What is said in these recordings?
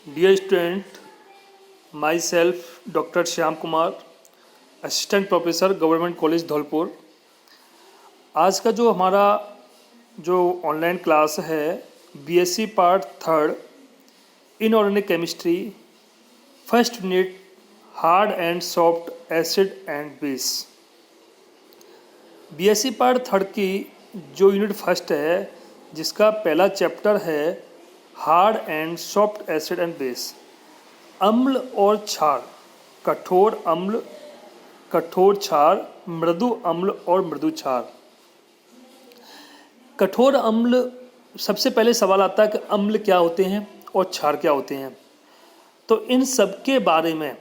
Dear student, myself Dr. Shyam Kumar, assistant professor government college Dholpur. आज का जो हमारा ऑनलाइन क्लास है BSc part third inorganic chemistry first unit hard and soft acid and base. BSc part third की जो unit first है जिसका पहला चैप्टर है hard and soft acid and base. अम्ल और क्षार, कठोर अम्ल, कठोर क्षार, मृदु अम्ल और मृदु क्षार। कठोर अम्ल, सबसे पहले सवाल आता है कि अम्ल क्या होते हैं और क्षार क्या होते हैं। तो इन सब के बारे में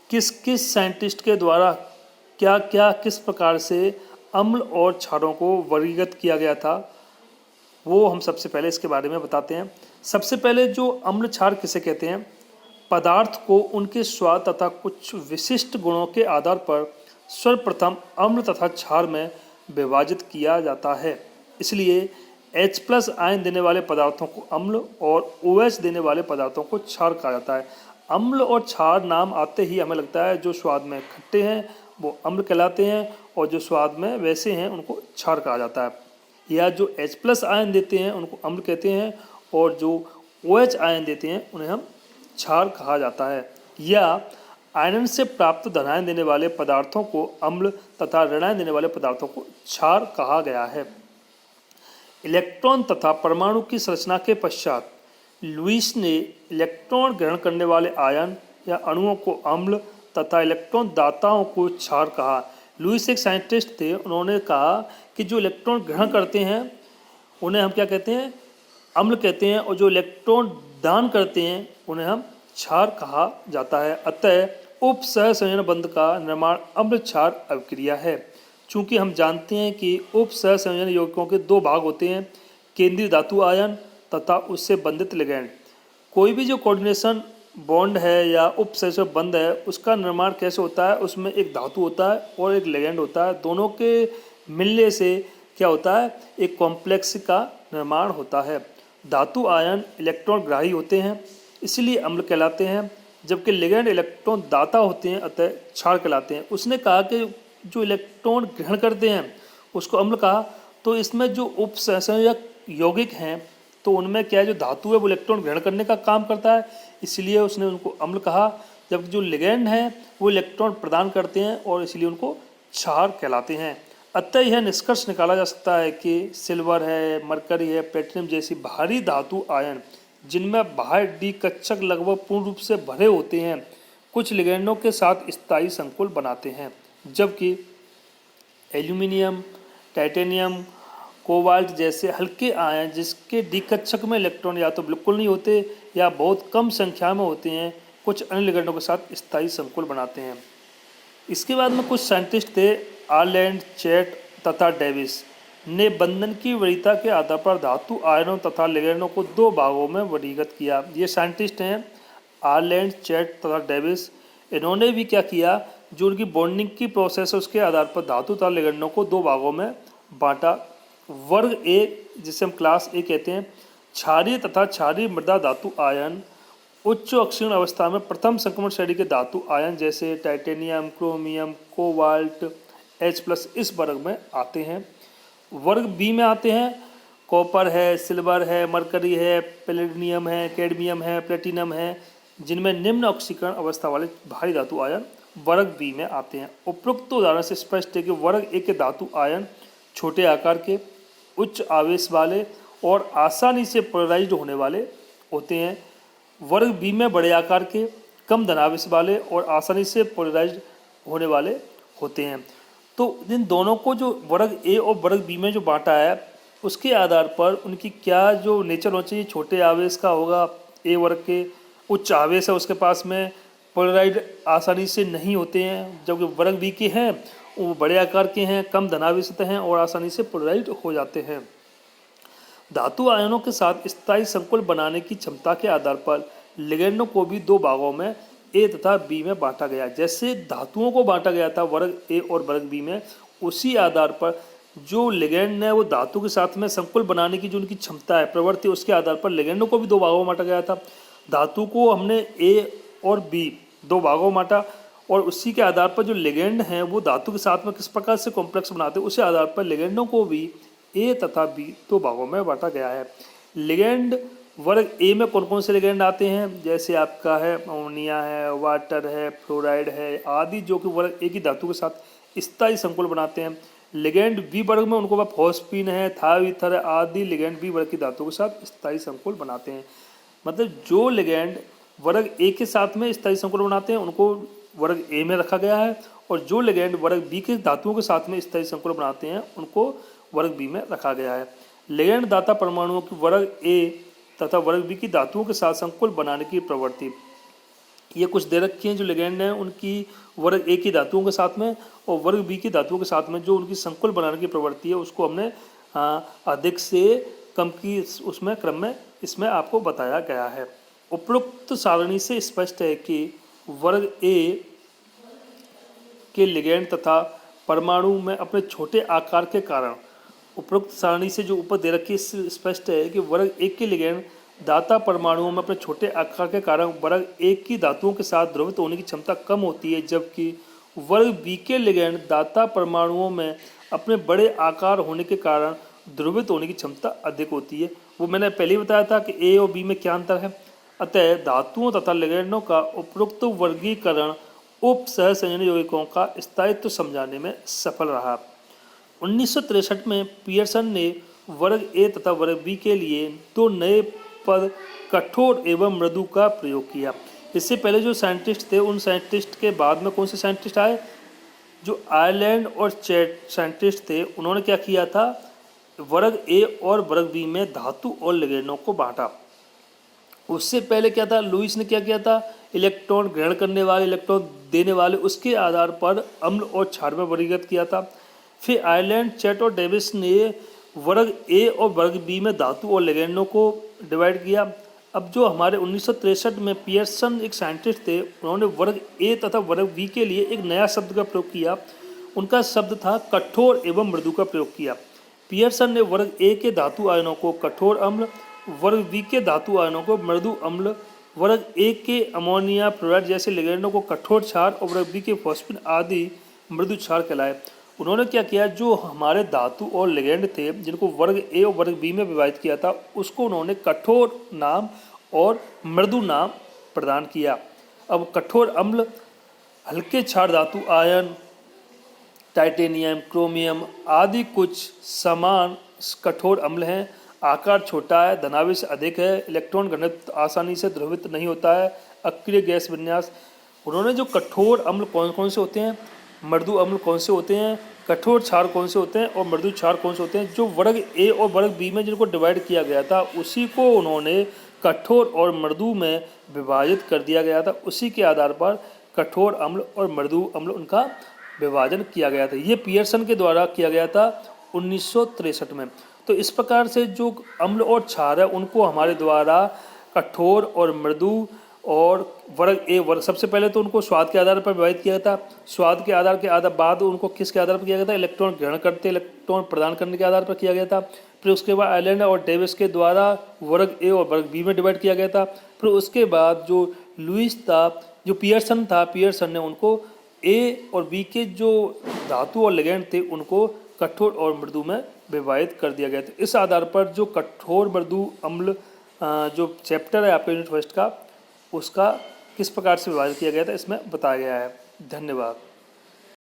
किस किस साइंटिस्ट के द्वारा क्या क्या किस प्रकार से अम्ल और क्षारों को वर्गीकृत किया गया था, वो हम सबसे पहले इसके बारे में बताते हैं। सबसे पहले जो अम्ल क्षार किसे कहते हैं, पदार्थ को उनके स्वाद तथा कुछ विशिष्ट गुणों के आधार पर सर्वप्रथम अम्ल तथा क्षार में विभाजित किया जाता है। इसलिए H+ आयन देने वाले पदार्थों को अम्ल और OH देने वाले पदार्थों को क्षार कहा जाता है। अम्ल और क्षार नाम आते ही हमें लगता है जो स्वाद में खट्टे हैं वो अम्ल कहलाते हैं और जो स्वाद में वैसे हैं उनको क्षार कहा जाता है। या जो H+ आयन देते हैं उनको अम्ल कहते हैं और जो OH आयन देते हैं उन्हें हम क्षार कहा जाता है। या आयन से प्राप्त धनायन देने वाले पदार्थों को अम्ल तथा ऋणायन देने वाले पदार्थों को क्षार कहा गया है। इलेक्ट्रॉन तथा परमाणु की संरचना के पश्चात लुईस ने इलेक्ट्रॉन ग्रहण करने वाले आयन या अणुओं को अम्ल तथा इलेक्ट्रॉन दाताओं को क्षार कहा। लुईस एक साइंटिस्ट थे, उन्होंने कहा कि जो इलेक्ट्रॉन ग्रहण करते हैं उन्हें हम क्या कहते हैं, अम्ल कहते हैं, और जो इलेक्ट्रॉन दान करते हैं उन्हें हम क्षार कहा जाता है। अतः उपसहसंयोजन बंध का निर्माण अम्ल क्षार अभिक्रिया है। चूंकि हम जानते हैं कि उपसहसंयोजन यौगिकों के दो भाग होते हैं, केंद्रीय धातु आयन तथा उससे बंधित लिगैंड। कोई भी जो कोऑर्डिनेशन बॉन्ड है या उपसहसंयोजन बंध है उसका निर्माण कैसे होता है, उसमें एक धातु होता है और एक लिगैंड होता है। दोनों के मिलने से क्या होता है, एक कॉम्प्लेक्स का निर्माण होता है। धातु आयन इलेक्ट्रॉन ग्राही होते हैं इसलिए अम्ल कहलाते हैं, जबकि लिगैंड इलेक्ट्रॉन दाता होते हैं अतः क्षार कहलाते हैं। उसने कहा कि जो इलेक्ट्रॉन ग्रहण करते हैं उसको अम्ल कहा। तो इसमें जो उपसहसंयोजक यौगिक हैं तो उनमें क्या है, जो धातु है वो इलेक्ट्रॉन ग्रहण करने का काम करता है इसलिए उसने उनको अम्ल कहा, जबकि जो लिगैंड हैं वो इलेक्ट्रॉन प्रदान करते हैं और इसलिए उनको क्षार कहलाते हैं। अतः यह निष्कर्ष निकाला जा सकता है कि सिल्वर है, मरकरी है, प्लेटिनम जैसी भारी धातु आयन जिनमें बाह्य डी कक्षक लगभग पूर्ण रूप से भरे होते हैं कुछ लिगैंडों के साथ स्थायी संकुल बनाते हैं, जबकि एल्यूमिनियम, टाइटेनियम, कोबाल्ट जैसे हल्के आयन जिसके डी कक्षक में इलेक्ट्रॉन या तो बिल्कुल नहीं होते या बहुत कम संख्या में होते हैं कुछ अन्य लिगैंडों के साथ स्थायी संकुल बनाते हैं। इसके बाद में कुछ साइंटिस्ट थे, आर्लैंड, चैट तथा डेविस ने बंधन की वरीयता के आधार पर धातु आयनों तथा लिगैंडों को दो भागों में वर्गीकृत किया। ये साइंटिस्ट हैं आर्लैंड, चैट तथा डेविस। इन्होंने भी क्या किया, जो उनकी बॉन्डिंग की प्रोसेस है उसके आधार पर धातु तथा लिगैंडों को दो भागों में बांटा। वर्ग ए, जिसे हम क्लास ए कहते हैं, क्षारीय तथा क्षारीय मृदा धातु आयन उच्च अक्षीण अवस्था में प्रथम संक्रमण श्रेणी के धातु आयन जैसे टाइटेनियम, क्रोमियम, कोबाल्ट, H+ इस वर्ग में आते हैं। वर्ग बी में आते हैं कॉपर है, सिल्वर है, मरकरी है, पैलेडियम है, कैडमियम है, प्लेटिनम है, जिनमें निम्न ऑक्सीकरण अवस्था वाले भारी धातु आयन वर्ग बी में आते हैं। उपरोक्त उदाहरण से स्पष्ट है कि वर्ग ए के धातु आयन छोटे आकार के, उच्च आवेश वाले और आसानी से पोलराइज्ड होने वाले होते हैं। वर्ग बी में बड़े आकार के, कम धनावेश वाले और आसानी से पोलराइज्ड होने वाले होते हैं। तो इन दोनों को जो वर्ग ए और वर्ग बी में जो बांटा है उसके आधार पर उनकी क्या जो नेचर होना चाहिए, छोटे आवेश का होगा ए वर्ग के, उच्च आवेश है उसके पास में, पोलराइड आसानी से नहीं होते हैं, जबकि वर्ग बी के हैं वो बड़े आकार के हैं, कम धनावेशित हैं और आसानी से पोलराइड हो जाते हैं। धातु आयनों के साथ स्थायी संकुल बनाने की क्षमता के आधार पर लिगैंडों को भी दो भागों में ए तथा बी में बांटा गया। जैसे धातुओं को बांटा गया था वर्ग ए और वर्ग बी में, उसी आधार पर जो लिगैंड है वो धातु के साथ में संकुल बनाने की जो उनकी क्षमता है, प्रवृत्ति, उसके आधार पर लिगैंडों को भी दो भागों में बांटा गया था। धातु को हमने ए और बी दो भागों में बांटा और उसी के आधार पर जो लिगेंड हैं वो धातु के साथ में किस प्रकार से कॉम्प्लेक्स बनाते हैं उसी आधार पर लिगेंडों को भी ए तथा बी दो भागों में बांटा गया है। लिगेंड वर्ग ए में कौन कौन से लिगेंड आते हैं, जैसे आपका है अमोनिया है, वाटर है, फ्लोराइड है आदि, जो कि वर्ग ए की धातु के साथ स्थायी संकुल बनाते हैं। लिगेंड बी वर्ग में उनको फॉस्फीन है, थायोईथर आदि लिगेंड बी वर्ग की धातु के साथ स्थायी संकुल बनाते हैं। मतलब जो लिगेंड वर्ग ए के साथ में स्थायी संकुल बनाते हैं उनको वर्ग ए में रखा गया है, और जो लिगेंड वर्ग बी के धातुओं के साथ में स्थायी संकुल बनाते हैं उनको वर्ग बी में रखा गया है। लिगेंड दाता परमाणुओं की वर्ग ए तथा वर्ग बी की धातुओं के साथ संकुल बनाने की प्रवृत्ति, ये कुछ दे रखी हैं जो लिगेंड हैं उनकी वर्ग ए की धातुओं के साथ में और वर्ग बी की धातुओं के साथ में जो उनकी संकुल बनाने की प्रवृत्ति है उसको हमने अधिक से कम की उसमें क्रम में इसमें आपको बताया गया है। उपरोक्त सारणी से स्पष्ट है कि वर्ग ए के लिगेंड तथा परमाणु में अपने छोटे आकार के कारण, उपरोक्त सारणी से जो ऊपर दे रखी है स्पष्ट है कि वर्ग ए के लिगेंड दाता परमाणुओं में अपने छोटे आकार के कारण वर्ग ए की धातुओं के साथ द्रवित होने की क्षमता कम होती है, जबकि वर्ग बी के लिगेंड दाता परमाणुओं में अपने बड़े आकार होने के कारण द्रवित होने की क्षमता अधिक होती है। वो मैंने पहले ही बताया था कि ए और बी में क्या अंतर है। अतः धातुओं तथा लिगेंडों का उपरोक्त वर्गीकरण उप सहसंयोजन यौगिकों का स्थायित्व समझाने में सफल रहा। 1963 में पियर्सन ने वर्ग ए तथा वर्ग बी के लिए दो नए पद कठोर एवं मृदु का प्रयोग किया। इससे पहले जो साइंटिस्ट थे उन साइंटिस्ट के बाद में कौन से साइंटिस्ट आए, जो आयरलैंड और चैट साइंटिस्ट थे, उन्होंने क्या किया था, वर्ग ए और वर्ग बी में धातु और लिगेंडों को बांटा। उससे पहले क्या था, लुईस ने क्या किया था, इलेक्ट्रॉन ग्रहण करने वाले इलेक्ट्रॉन देने वाले उसके आधार पर अम्ल और क्षार में वर्गीकृत किया था। फिर आयरलैंड, चैट और डेविस ने वर्ग ए और वर्ग बी में धातु और लिगेंडों को डिवाइड किया। अब जो हमारे 1963 में पियर्सन एक साइंटिस्ट थे, उन्होंने वर्ग ए तथा वर्ग बी के लिए एक नया शब्द का प्रयोग किया। उनका शब्द था कठोर एवं मृदु का प्रयोग किया। पियर्सन ने वर्ग ए के धातु आयनों को कठोर अम्ल, वर्ग बी के धातु आयनों को मृदु अम्ल, वर्ग ए के अमोनिया, फ्लोराइड जैसे लिगेंडों को कठोर क्षार और वर्ग बी के फॉस्फीन आदि मृदु क्षार कहलाए। उन्होंने क्या किया, जो हमारे धातु और लिगेंड थे जिनको वर्ग ए और वर्ग बी में विभाजित किया था उसको उन्होंने कठोर नाम और मृदु नाम प्रदान किया। अब कठोर अम्ल हल्के क्षार धातु आयन, टाइटेनियम, क्रोमियम आदि कुछ समान कठोर अम्ल हैं। आकार छोटा है, धनावेश अधिक है, इलेक्ट्रॉन घनत्व आसानी से द्रवित नहीं होता है, अक्रिय गैस विन्यास। उन्होंने जो कठोर अम्ल कौन कौन से होते हैं, मृदु अम्ल कौन से होते हैं, कठोर क्षार कौन से होते हैं और मृदु क्षार कौन से होते हैं, जो वर्ग ए और वर्ग बी में जिनको डिवाइड किया गया था उसी को उन्होंने कठोर और मृदु में विभाजित कर दिया गया था। उसी के आधार पर कठोर अम्ल और मृदु अम्ल उनका विभाजन किया गया था। ये पियर्सन के द्वारा किया गया था 1963 में। तो इस प्रकार से जो अम्ल और क्षार है उनको हमारे द्वारा कठोर और मृदु और वर्ग ए वर्ग, सबसे पहले तो उनको स्वाद के आधार पर विभाजित किया गया था। स्वाद के आधार बाद उनको किसके आधार पर किया गया था, इलेक्ट्रॉन ग्रहण करते इलेक्ट्रॉन प्रदान करने के आधार पर किया गया था। फिर उसके बाद आयरलैंड और डेविस के द्वारा वर्ग ए और वर्ग बी में डिवाइड किया गया था। फिर उसके बाद जो लुईस था, जो पियर्सन था, पियर्सन ने उनको ए और बी के जो धातु और लिगेंड थे उनको कठोर और मृदु में विभाजित कर दिया गया था। इस आधार पर जो कठोर मृदु अम्ल जो चैप्टर है आपके यूनिट फर्स्ट का, उसका किस प्रकार से विभाजित किया गया था इसमें बताया गया है। धन्यवाद।